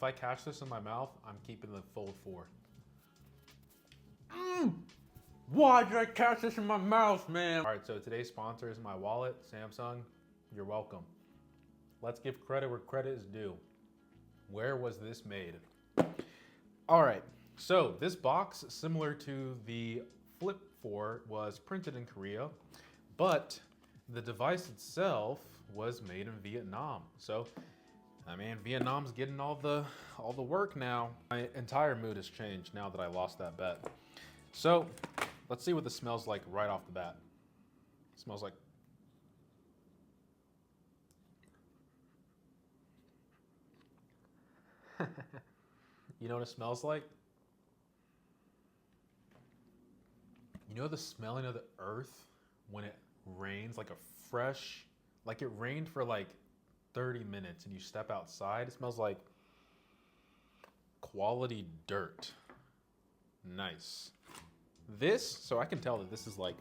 if I catch this in my mouth, I'm keeping the Fold 4. Why did I catch this in my mouth, man? All right, so today's sponsor is my wallet, Samsung. You're welcome. Let's give credit where credit is due. Where was this made? All right, so this box, similar to the Flip 4, was printed in Korea, but the device itself was made in Vietnam. So, I mean, Vietnam's getting all the work now. My entire mood has changed now that I lost that bet. So, let's see what this smells like right off the bat. It smells like... You know what it smells like? You know the smelling of the earth when it rains, like a fresh, like it rained for like 30 minutes and you step outside, it smells like quality dirt. Nice. This, so I can tell that this is like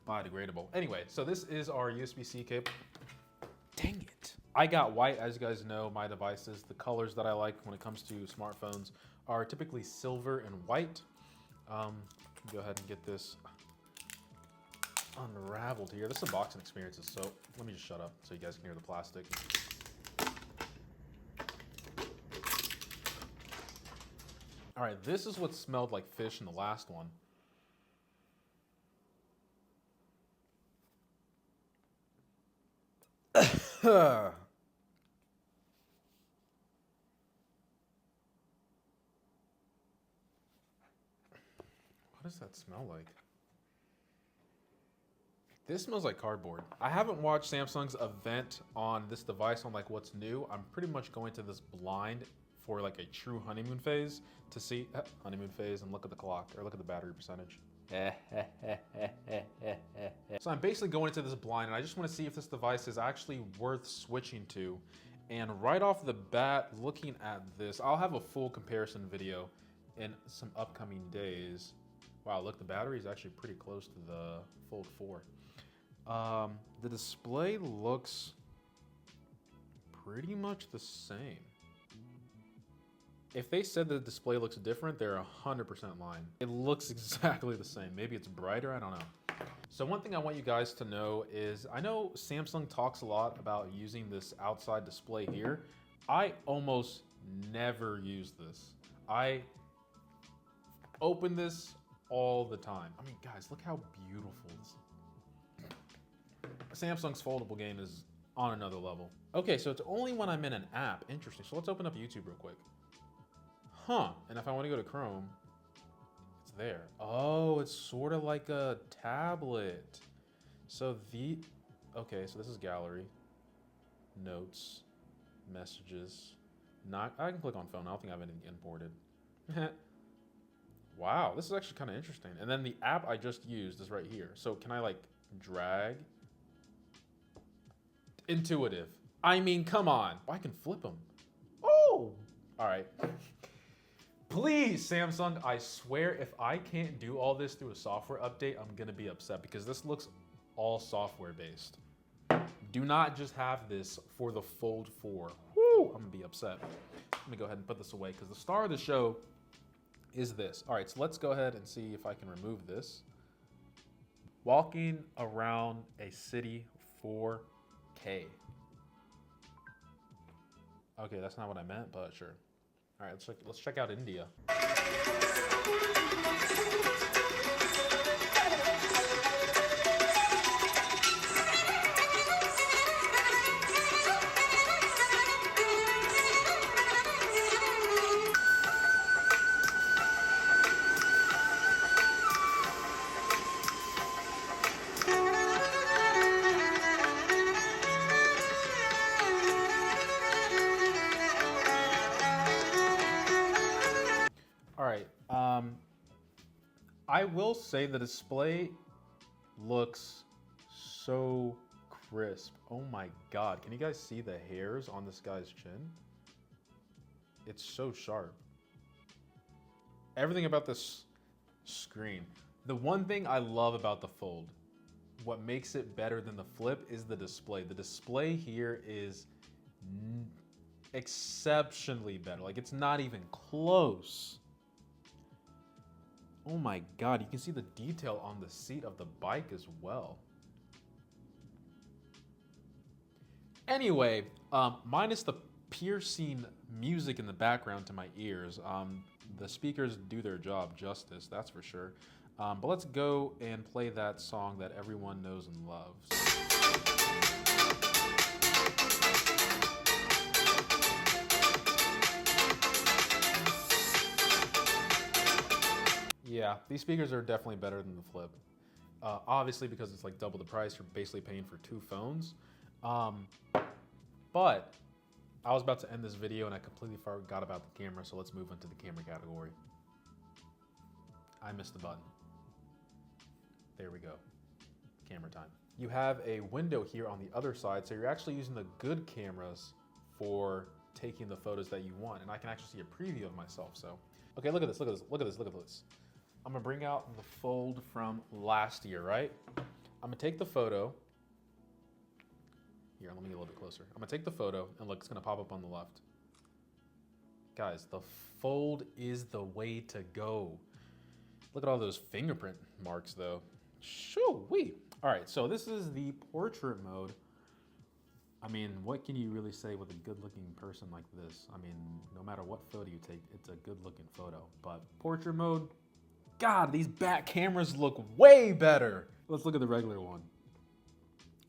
biodegradable. Anyway, so this is our USB-C cable. Dang it. I got white, as you guys know, my devices, the colors that I like when it comes to smartphones are typically silver and white. Go ahead and get this unraveled here. This unboxing experience is so, let me just shut up so you guys can hear the plastic. All right, this is what smelled like fish in the last one. What does that smell like? This smells like cardboard. I haven't watched Samsung's event on this device on like what's new. I'm pretty much going to this blind for like a true honeymoon phase to see honeymoon phase and look at the clock or look at the battery percentage. So I'm basically going into this blind and I just want to see if this device is actually worth switching to. And right off the bat, looking at this, I'll have a full comparison video in some upcoming days. Wow, look, the battery is actually pretty close to the Fold 4. The display looks pretty much the same. If they said the display looks different, they're 100% lying. It looks exactly the same. Maybe it's brighter, I don't know. So one thing I want you guys to know is, I know Samsung talks a lot about using this outside display here. I almost never use this. I open this all the time. I mean, guys, look how beautiful this is. Samsung's foldable game is on another level. Okay, so it's only when I'm in an app. Interesting. So let's open up YouTube real quick. Huh, and if I want to go to Chrome, it's there. Oh, it's sort of like a tablet. So okay, so this is gallery, notes, messages. I can click on phone. I don't think I have anything imported. Wow, this is actually kind of interesting. And then the app I just used is right here. So can I like drag? Intuitive. I mean, come on. I can flip them. Oh, all right. Please, Samsung, I swear if I can't do all this through a software update, I'm gonna be upset because this looks all software based. Do not just have this for the Fold 4. Woo, I'm gonna be upset. Let me go ahead and put this away because the star of the show is this. All right, so let's go ahead and see if I can remove this. Walking around a city 4K. Okay, that's not what I meant, but sure. All right, let's check out India. All right, I will say the display looks so crisp. Oh my God, can you guys see the hairs on this guy's chin? It's so sharp. Everything about this screen. The one thing I love about the Fold, what makes it better than the Flip is the display. The display here is exceptionally better. Like, it's not even close. Oh my God, you can see the detail on the seat of the bike as well. Anyway, minus the piercing music in the background to my ears, the speakers do their job justice, that's for sure. But let's go and play that song that everyone knows and loves. Yeah, these speakers are definitely better than the Flip. Obviously, because it's like double the price, you're basically paying for 2 phones. But I was about to end this video and I completely forgot about the camera, so let's move into the camera category. I missed the button. There we go. Camera time. You have a window here on the other side, so you're actually using the good cameras for taking the photos that you want. And I can actually see a preview of myself, so. Okay, look at this, look at this, look at this, look at this. I'm gonna bring out the Fold from last year, right? I'm gonna take the photo. Here, let me get a little bit closer. I'm gonna take the photo and look, it's gonna pop up on the left. Guys, the Fold is the way to go. Look at all those fingerprint marks though. Shoo-wee. All right, so this is the portrait mode. I mean, what can you really say with a good-looking person like this? I mean, no matter what photo you take, it's a good-looking photo. But portrait mode, God, these back cameras look way better. Let's look at the regular one.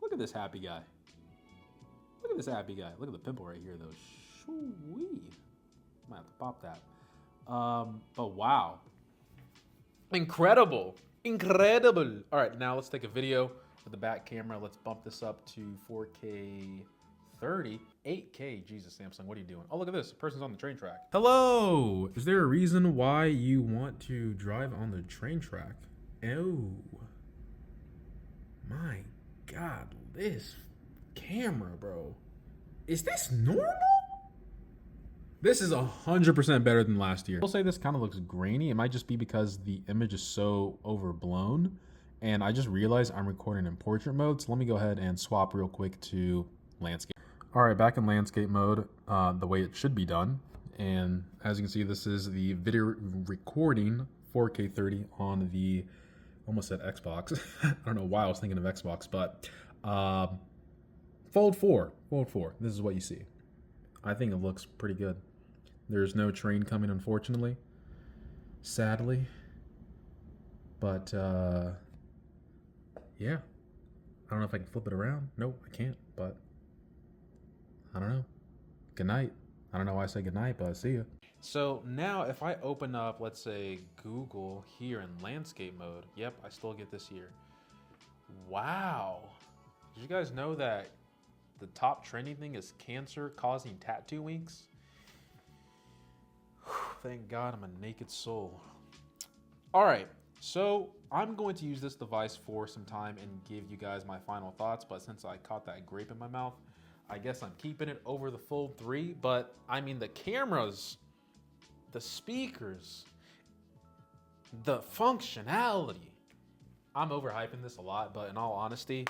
Look at this happy guy. Look at this happy guy. Look at the pimple right here, though. Shoo-wee. Might have to pop that. But wow. Incredible. Incredible. All right, now let's take a video with the back camera. Let's bump this up to 4K 30, 8K. Jesus, Samsung, what are you doing? Oh, look at this. The person's on the train track. Hello. Is there a reason why you want to drive on the train track? Oh. My God, this camera, bro. Is this normal? This is 100% better than last year. I'll say this kind of looks grainy. It might just be because the image is so overblown. And I just realized I'm recording in portrait mode. So let me go ahead and swap real quick to landscape. All right, back in landscape mode, the way it should be done. And as you can see, this is the video recording 4K 30 on the, almost said Xbox. I don't know why I was thinking of Xbox, but Fold 4. This is what you see. I think it looks pretty good. There's no train coming, unfortunately, sadly. But yeah, I don't know if I can flip it around. Nope, I can't, but I don't know. Good night. I don't know why I say good night, but see ya. So now if I open up, let's say Google here in landscape mode, yep, I still get this here. Wow. Did you guys know that the top trending thing is cancer causing tattoo inks? Thank God I'm a naked soul. All right, so I'm going to use this device for some time and give you guys my final thoughts, but since I caught that grape in my mouth, I guess I'm keeping it over the Fold 3, but I mean the cameras, the speakers, the functionality. I'm overhyping this a lot, but in all honesty,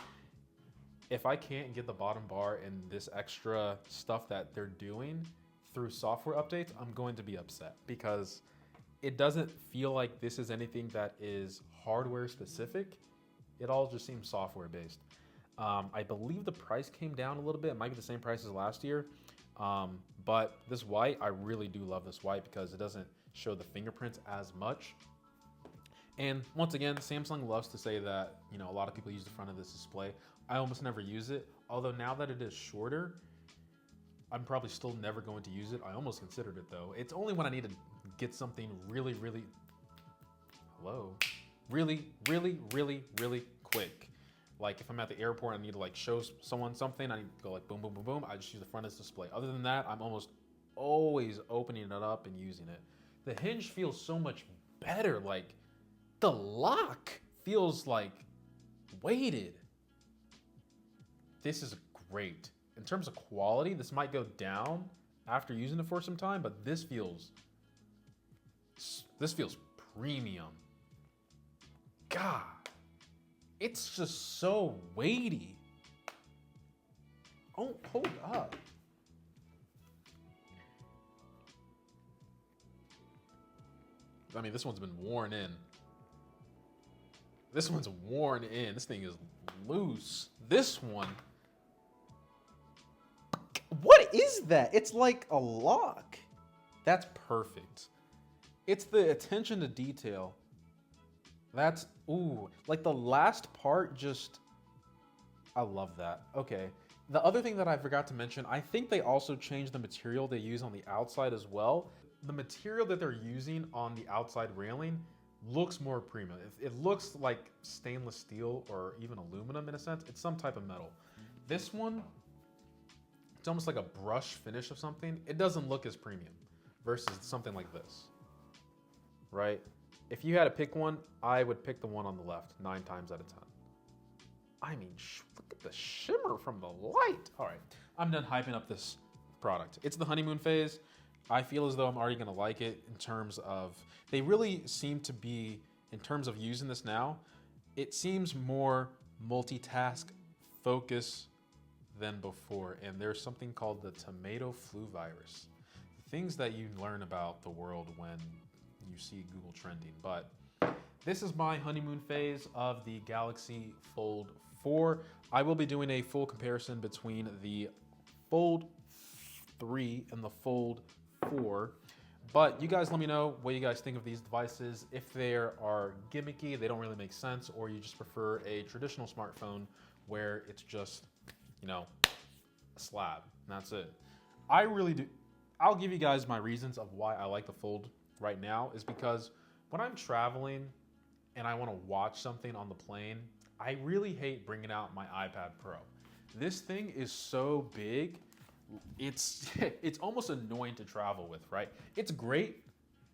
if I can't get the bottom bar and this extra stuff that they're doing through software updates, I'm going to be upset because it doesn't feel like this is anything that is hardware specific. It all just seems software based. I believe the price came down a little bit. It might be the same price as last year. But this white, I really do love this white because it doesn't show the fingerprints as much. And once again, Samsung loves to say that, you know, a lot of people use the front of this display. I almost never use it. Although now that it is shorter, I'm probably still never going to use it. I almost considered it though. It's only when I need to get something really quick. Like if I'm at the airport and I need to like show someone something, I need to go like boom, boom, boom, boom. I just use the front of this display. Other than that, I'm almost always opening it up and using it. The Hinge feels so much better. Like the lock feels like weighted. This is great. In terms of quality, this might go down after using it for some time, but this feels premium. God, it's just so weighty. Oh, hold up. I mean, this one's been worn in. This one's worn in. This thing is loose. This one. What is that? It's like a lock. That's perfect. It's the attention to detail. That's, ooh, like the last part just, I love that. Okay. The other thing that I forgot to mention, I think they also changed the material they use on the outside as well. The material that they're using on the outside railing looks more premium. It looks like stainless steel or even aluminum in a sense. It's some type of metal. This one, it's almost like a brush finish of something. It doesn't look as premium versus something like this, right? If you had to pick one, I would pick the one on the left 9 times out of 10. I mean, look at the shimmer from the light. All right, I'm done hyping up this product. It's the honeymoon phase. I feel as though I'm already gonna like it in terms of, they really seem to be, in terms of using this now, it seems more multitask focus than before. And there's something called the tomato flu virus. Things that you learn about the world when you see Google trending. But this is my honeymoon phase of the Galaxy Fold 4. I will be doing a full comparison between the Fold 3 and the Fold 4. But you guys let me know what you guys think of these devices. If they are gimmicky, they don't really make sense, or you just prefer a traditional smartphone where it's just, you know, a slab, and that's it. I really do. I'll give you guys my reasons of why I like the Fold right now is because when I'm traveling and I want to watch something on the plane, I really hate bringing out my iPad Pro. This thing is so big, it's almost annoying to travel with, right? It's great,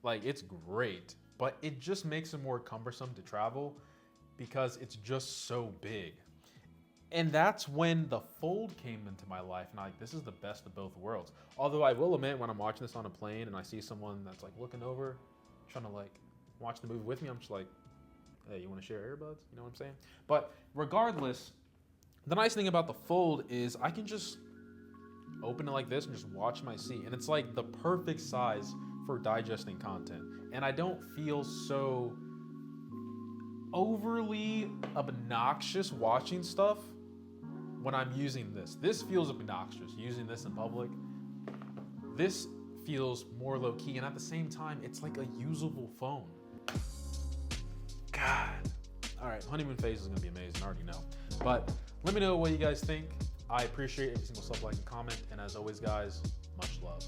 like it's great, but it just makes it more cumbersome to travel because it's just so big. And that's when the Fold came into my life, and I'm like, this is the best of both worlds. Although I will admit, when I'm watching this on a plane and I see someone that's like looking over, trying to like watch the movie with me, I'm just like, hey, you want to share earbuds? You know what I'm saying? But regardless, the nice thing about the Fold is I can just open it like this and just watch my seat. And it's like the perfect size for digesting content. And I don't feel so overly obnoxious watching stuff when I'm using this. This feels obnoxious, using this in public. This feels more low-key, and at the same time, it's like a usable phone. God. All right, honeymoon phase is gonna be amazing, I already know. But let me know what you guys think. I appreciate every single sub, like, and comment, and as always, guys, much love.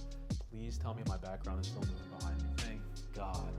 Please tell me my background is still moving behind me. Thank God.